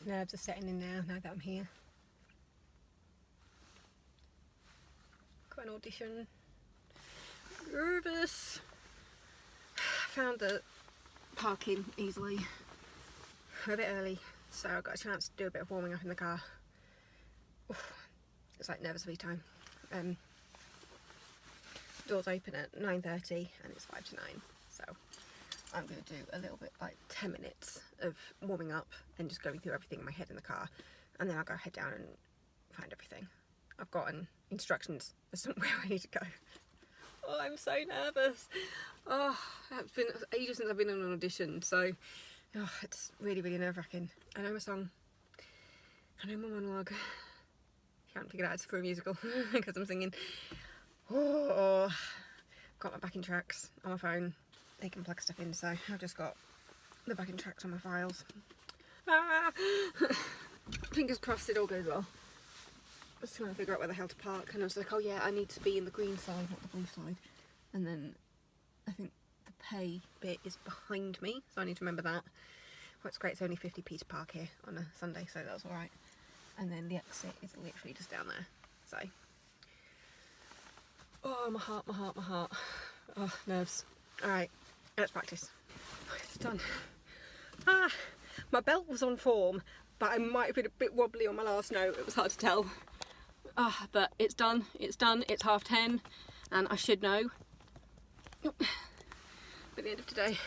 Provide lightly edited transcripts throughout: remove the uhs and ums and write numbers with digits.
nerves are setting in now that I'm here. Got an audition. Nervous. Found the parking easily. A bit early, so I got a chance to do a bit of warming up in the car. Oof, it's like nervous time. Doors open at 9:30 and it's 5 to 9, so I'm going to do a little bit, like 10 minutes of warming up and just going through everything in my head in the car, and then I'll go head down and find everything. I've gotten instructions for somewhere I need to go. Oh, I'm so nervous. Oh, it's been ages since I've been on an audition, so it's really, really nerve-wracking. I know my song, I know my monologue. Can't figure out it's for a musical because I'm singing. Oh, got my backing tracks on my phone. They can plug stuff in, so I've just got the backing tracks on my files. Fingers crossed it all goes well. I was trying to figure out where the hell to park, and I was like, oh yeah, I need to be in the green side, not the blue side. And then I think the pay bit is behind me, so I need to remember that. Well, it's great, it's only 50p to park here on a Sunday, so that's alright. And then the exit is literally just down there, so. Oh, my heart, my heart, my heart. Oh, nerves. Alright, let's practice. It's done. My belt was on form, but I might have been a bit wobbly on my last note. It was hard to tell. But it's done, it's done, it's 10:30, and I should know. By the end of today.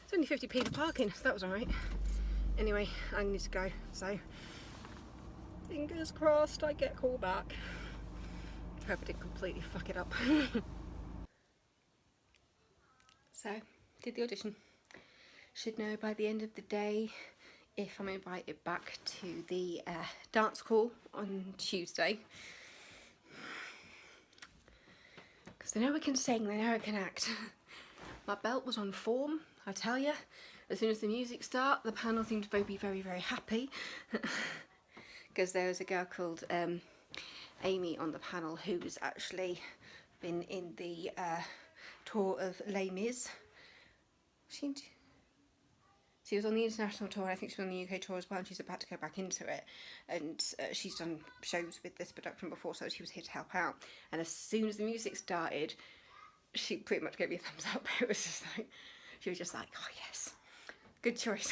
It's only 50p for parking, so that was alright. Anyway, I need to go, so fingers crossed I get called back. Hope I didn't completely fuck it up. So, did the audition. Should know by the end of the day if I'm invited back to the dance call on Tuesday. Because they know I can sing, they know I can act. My belt was on form, I tell you. As soon as the music started, the panel seemed to be very, very happy. Because there was a girl called Amy on the panel who's actually been in the tour of Les Mis. She was on the international tour, I think she was on the UK tour as well, and she's about to go back into it. And she's done shows with this production before, so she was here to help out. And as soon as the music started, she pretty much gave me a thumbs up. It was just like, she was just like, oh yes, good choice.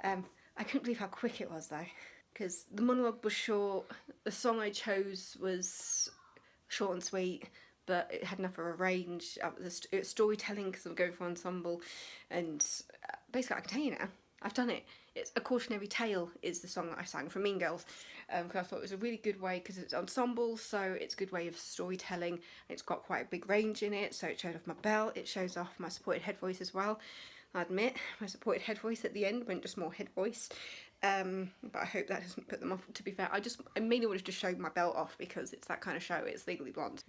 I couldn't believe how quick it was though, because the monologue was short, the song I chose was short and sweet, but it had enough of a range. It was storytelling because I'm going for ensemble, and basically I can tell you now, I've done it. It's A Cautionary Tale is the song that I sang from Mean Girls, because I thought it was a really good way, because it's ensemble, so it's a good way of storytelling. It's got quite a big range in it, so it showed off my belt, it shows off my supported head voice as well. I admit, my supported head voice at the end went just more head voice, but I hope that doesn't put them off. To be fair, I mainly wanted to show my belt off because it's that kind of show, it's Legally Blonde.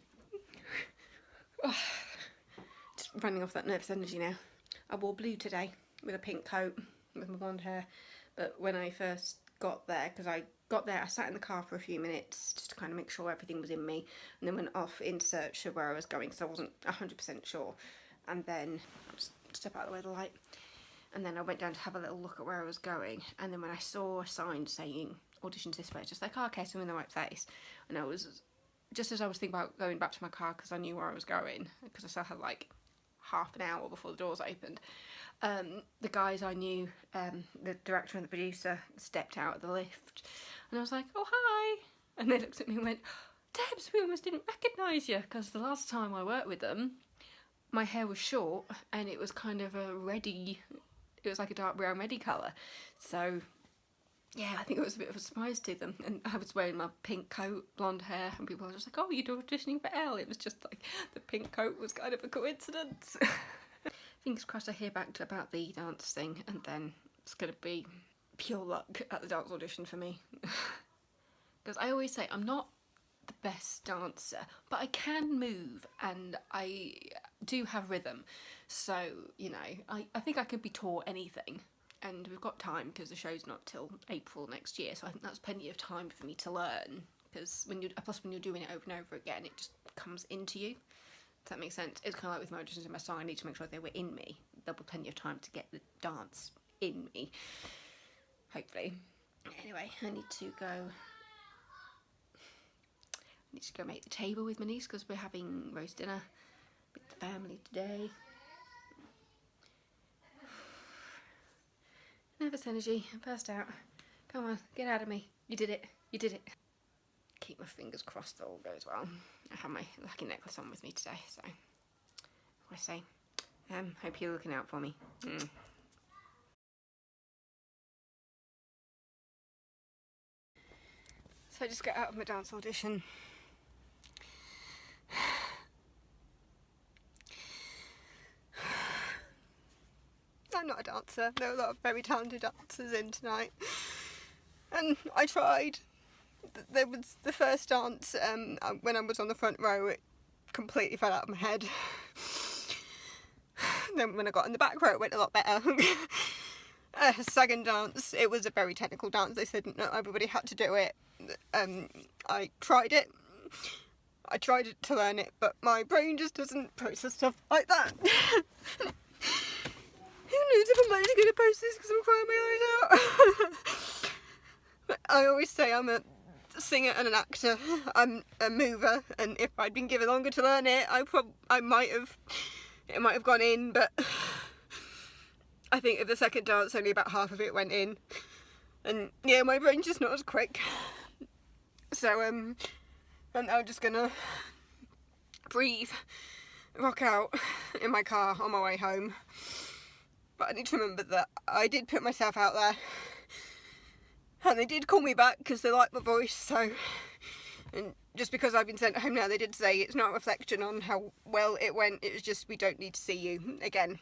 Just running off that nervous energy now. I wore blue today with a pink coat with my blonde hair, but when I first got there, because I sat in the car for a few minutes just to kind of make sure everything was in me, and then went off in search of where I was going, so I wasn't 100% sure. And then I'll just step out of the way of the light, and then I went down to have a little look at where I was going, and then when I saw a sign saying auditions this way, it's just like, oh, okay, so I'm in the right place. And I was, just as I was thinking about going back to my car because I knew where I was going, because I still had like half an hour before the doors opened, the guys I knew, the director and the producer, stepped out of the lift, and I was like, oh hi, and they looked at me and went, Debs, we almost didn't recognise you, because the last time I worked with them my hair was short and it was kind of a reddy, it was like a dark brown reddy colour, so yeah, I think it was a bit of a surprise to them. And I was wearing my pink coat, blonde hair, and people were just like, oh, you're auditioning for Elle. It was just like, the pink coat was kind of a coincidence. Fingers crossed I hear back about the dance thing, and then it's going to be pure luck at the dance audition for me. Because I always say I'm not the best dancer, but I can move and I do have rhythm. So, you know, I think I could be taught anything. And we've got time because the show's not till April next year, so I think that's plenty of time for me to learn. Because when you're doing it over and over again, it just comes into you. Does that make sense? It's kind of like with my auditions in my song, I need to make sure they were in me. There'll be plenty of time to get the dance in me. hopefully. Anyway, I need to go make the table with my niece because we're having roast dinner with the family today. Nervous energy, burst out. Come on, get out of me. You did it. You did it. Keep my fingers crossed that all goes well. I have my lucky necklace on with me today, so what I say. Hope you're looking out for me. So I just got out of my dance audition. I'm not a dancer. There were a lot of very talented dancers in tonight. And I tried. There was the first dance, when I was on the front row, it completely fell out of my head. Then when I got in the back row, it went a lot better. Second dance, it was a very technical dance. They said not everybody had to do it. I tried it. I tried to learn it, but my brain just doesn't process stuff like that. Who knows if I'm actually going to post this because I'm crying my eyes out. But I always say I'm a singer and an actor. I'm a mover, and if I'd been given longer to learn it, it might have gone in, but I think at the second dance only about half of it went in. And yeah, my brain's just not as quick. So I'm now just gonna breathe, rock out in my car on my way home. But I need to remember that I did put myself out there, and they did call me back because they liked my voice. So, and just because I've been sent home now, they did say it's not a reflection on how well it went. It was just we don't need to see you again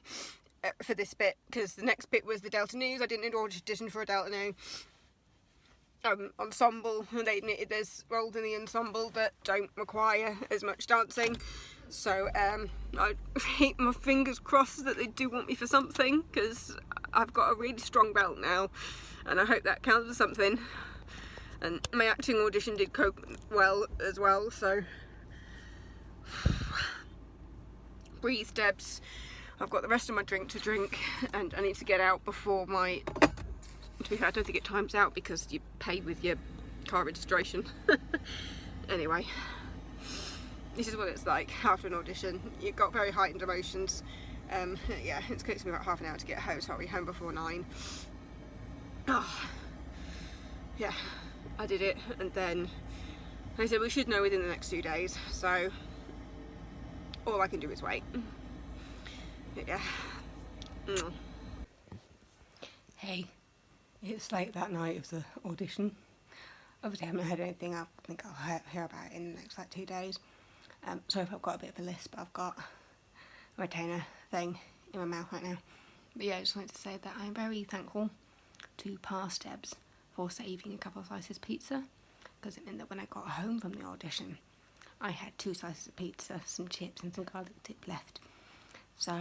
for this bit, because the next bit was the Delta News. I didn't need to audition for a Delta News ensemble. There's roles in the ensemble that don't require as much dancing. So I keep my fingers crossed that they do want me for something, because I've got a really strong belt now, and I hope that counts for something. And my acting audition did cope well as well, so breathe, Debs. I've got the rest of my drink to drink, and I need to get out before my... To be fair, I don't think it times out because you pay with your car registration. Anyway, this is what it's like after an audition. You've got very heightened emotions. Yeah, it takes me about half an hour to get home, so I'll be home before 9. Oh, yeah, I did it, and then they said we should know within the next 2 days, so all I can do is wait. Yeah. Hey, it's late that night of the audition. Obviously I haven't heard anything. I think I'll hear about it in the next 2 days. Sorry if I've got a bit of a lisp, but I've got a retainer thing in my mouth right now. But yeah, I just wanted to say that I'm very thankful to past Debs for saving a couple of slices of pizza, because it meant that when I got home from the audition I had 2 slices of pizza, some chips and some garlic dip left. So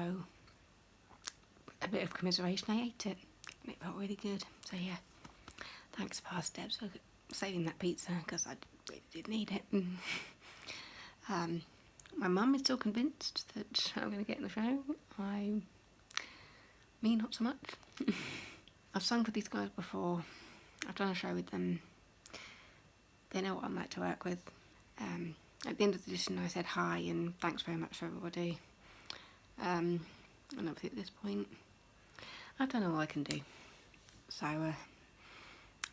a bit of commiseration, I ate it and it felt really good. So yeah, thanks past Debs for saving that pizza, because I really did need it. My mum is still convinced that I'm going to get in the show. Me not so much. I've sung for these guys before. I've done a show with them. They know what I'm like to work with. At the end of the audition I said hi and thanks very much for everybody. And obviously at this point I've done all I can do. So I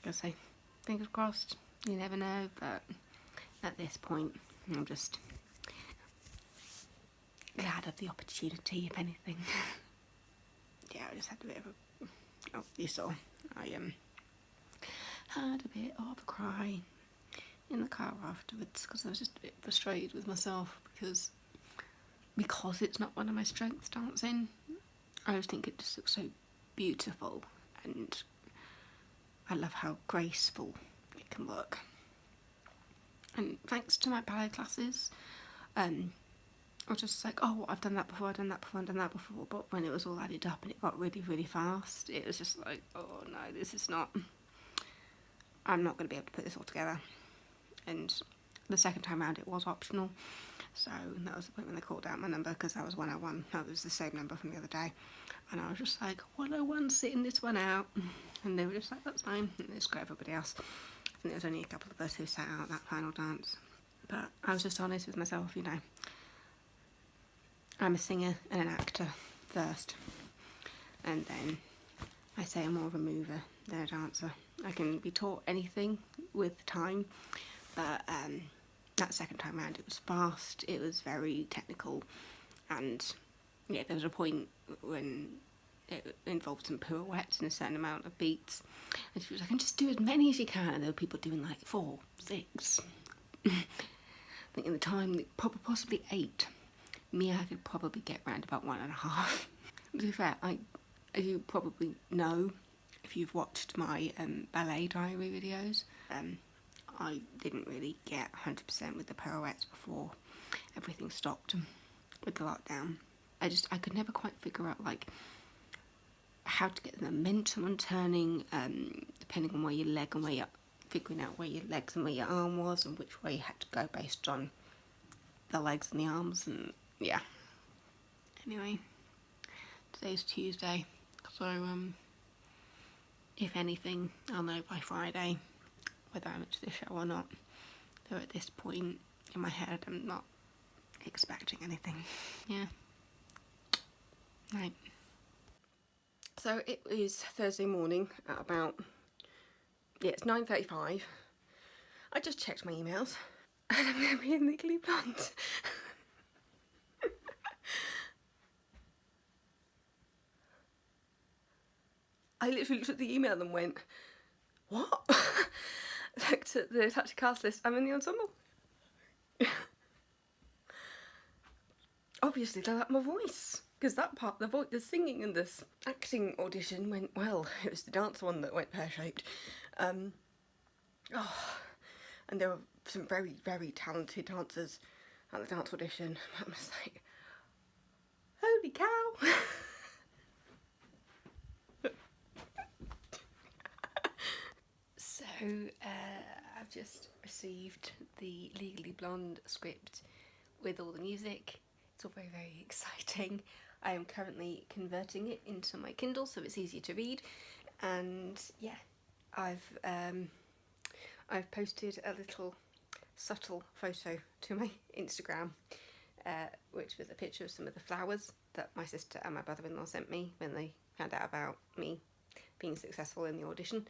gotta say, fingers crossed, you never know, but at this point I'm just glad of the opportunity, if anything. Yeah, I just had a bit of a... Oh, you saw. I had a bit of a cry in the car afterwards, because I was just a bit frustrated with myself, because it's not one of my strengths, dancing. I just think it just looks so beautiful, and I love how graceful it can look. And thanks to my ballet classes, I was just like, oh, I've done that before, I've done that before, I've done that before. But when it was all added up and it got really, really fast, it was just like, oh no, this is not... I'm not going to be able to put this all together. And the second time around it was optional. So that was the point when they called out my number, because that was 101. That was the same number from the other day. And I was just like, 101, sitting this one out. And they were just like, that's fine. And it's got everybody else. I think there was only a couple of us who sat out that final dance. But I was just honest with myself, you know. I'm a singer and an actor first. And then I say I'm more of a mover than a dancer. I can be taught anything with time. But that second time round it was fast, it was very technical. And yeah, there was a point when it involved some pirouettes and a certain amount of beats. And she was like, I can just do as many as you can. And there were people doing like 4, 6. I think in the time, possibly 8. Me, I could probably get round about 1.5. To be fair, as you probably know, if you've watched my ballet diary videos, I didn't really get 100% with the pirouettes before everything stopped with the lockdown. I could never quite figure out like how to get the momentum on turning, depending on where your leg and where you're figuring out where your legs and where your arm was and which way you had to go based on the legs and the arms, and yeah. Anyway, today's Tuesday, so if anything, I'll know by Friday whether I'm at the show or not. So at this point in my head, I'm not expecting anything. Yeah. Right. So it is Thursday morning at about, yeah, it's 9:35. I just checked my emails and I'm going to be in Legally Blonde. I literally looked at the email and went, what? Looked at the attached cast list, I'm in the ensemble. Obviously they like my voice, because that part, the singing and this acting audition went well. It was the dance one that went pear-shaped. And there were some very, very talented dancers at the dance audition. I'm just like, holy cow! So, I've just received the Legally Blonde script with all the music. It's all very, very exciting. I am currently converting it into my Kindle so it's easier to read. And yeah, I've posted a little subtle photo to my Instagram, which was a picture of some of the flowers that my sister and my brother-in-law sent me when they found out about me being successful in the audition.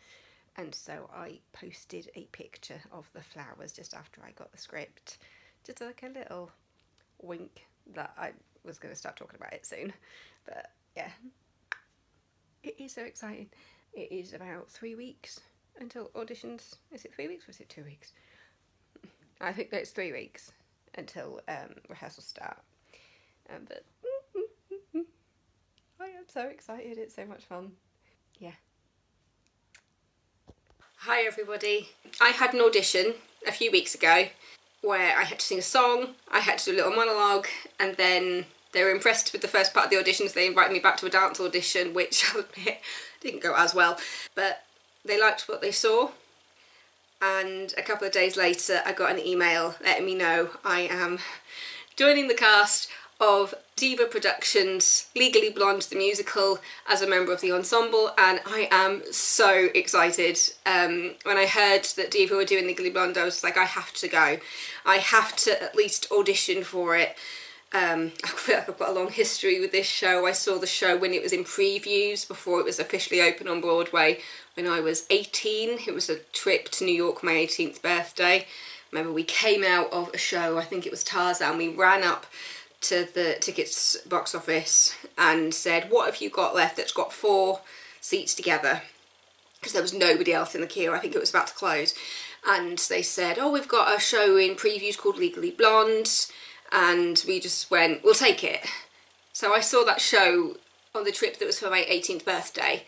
And so I posted a picture of the flowers just after I got the script, just like a little wink that I was going to start talking about it soon. But yeah, it is so exciting. It is about 3 weeks until auditions. Is it 3 weeks or is it 2 weeks? I think that it's 3 weeks until rehearsals start. But I am so excited, it's so much fun. Yeah. Hi everybody. I had an audition a few weeks ago where I had to sing a song, I had to do a little monologue, and then they were impressed with the first part of the audition, so they invited me back to a dance audition, which I'll admit didn't go as well, but they liked what they saw. And a couple of days later I got an email letting me know I am joining the cast of Diva Productions' Legally Blonde the musical as a member of the ensemble, and I am so excited. When I heard that Diva were doing Legally Blonde, I was like, I have to go. I have to at least audition for it. I feel like I've got a long history with this show. I saw the show when it was in previews before it was officially open on Broadway when I was 18. It was a trip to New York, my 18th birthday. Remember, we came out of a show, I think it was Tarzan, we ran up to the tickets box office and said, what have you got left that's got 4 seats together? Because there was nobody else in the queue, I think it was about to close. And they said, oh, we've got a show in previews called Legally Blonde, and we just went, we'll take it. So I saw that show on the trip that was for my 18th birthday,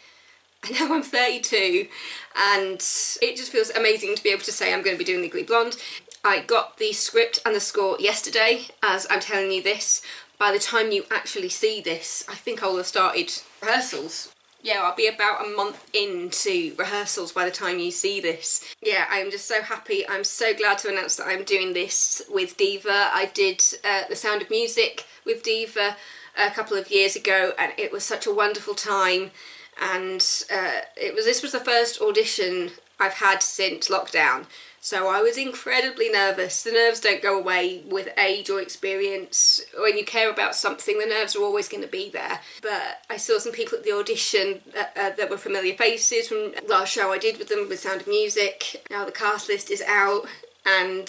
and now I'm 32, and it just feels amazing to be able to say I'm going to be doing Legally Blonde. I got the script and the score yesterday, as I'm telling you this. By the time you actually see this, I think I will have started rehearsals. Yeah, I'll be about a month into rehearsals by the time you see this. Yeah, I'm just so happy. I'm so glad to announce that I'm doing this with Diva. I did The Sound of Music with Diva a couple of years ago, and it was such a wonderful time. and this was the first audition I've had since lockdown. So I was incredibly nervous. The nerves don't go away with age or experience. When you care about something, the nerves are always going to be there. But I saw some people at the audition that were familiar faces from the last show I did with them with Sound of Music. Now the cast list is out, and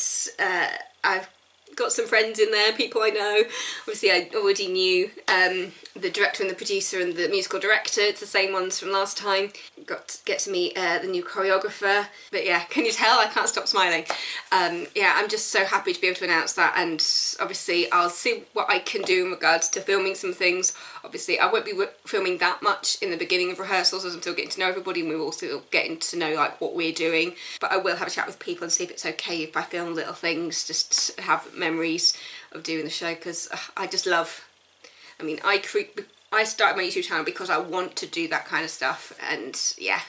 I've got some friends in there, people I know. Obviously I already knew the director and the producer and the musical director. It's the same ones from last time. Got to get to meet the new choreographer. But yeah, can you tell I can't stop smiling? Yeah, I'm just so happy to be able to announce that, and obviously I'll see what I can do in regards to filming some things. Obviously I won't be filming that much in the beginning of rehearsals as I'm still getting to know everybody, and we're all still getting to know like what we're doing. But I will have a chat with people and see if it's okay if I film little things, just to have memories of doing the show, because I just love, I mean, I started my YouTube channel because I want to do that kind of stuff, and yeah,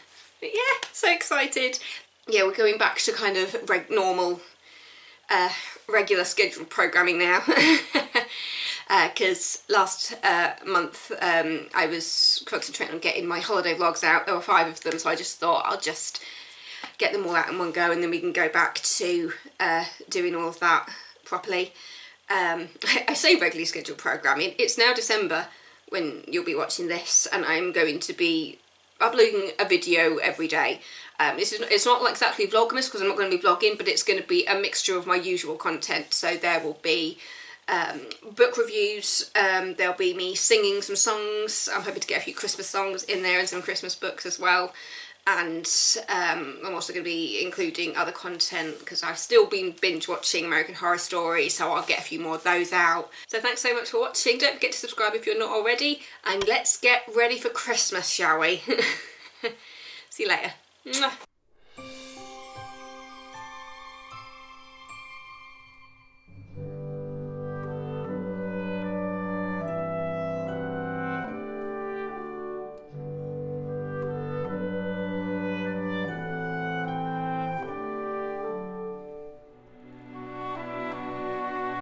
so excited. Yeah, we're going back to kind of normal, regular scheduled programming now. Because last month I was concentrating on getting my holiday vlogs out. There were 5 of them, so I just thought I'll just get them all out in one go, and then we can go back to doing all of that properly. I say regularly scheduled programming. It's now December when you'll be watching this, and I'm going to be uploading a video every day. It's not like exactly Vlogmas, because I'm not going to be vlogging, but it's going to be a mixture of my usual content. So there will be book reviews, there'll be me singing some songs. I'm hoping to get a few Christmas songs in there and some Christmas books as well. And I'm also going to be including other content because I've still been binge watching American Horror Story, so I'll get a few more of those out. So thanks so much for watching. Don't forget to subscribe if you're not already, and let's get ready for Christmas, shall we? See you later. Mwah.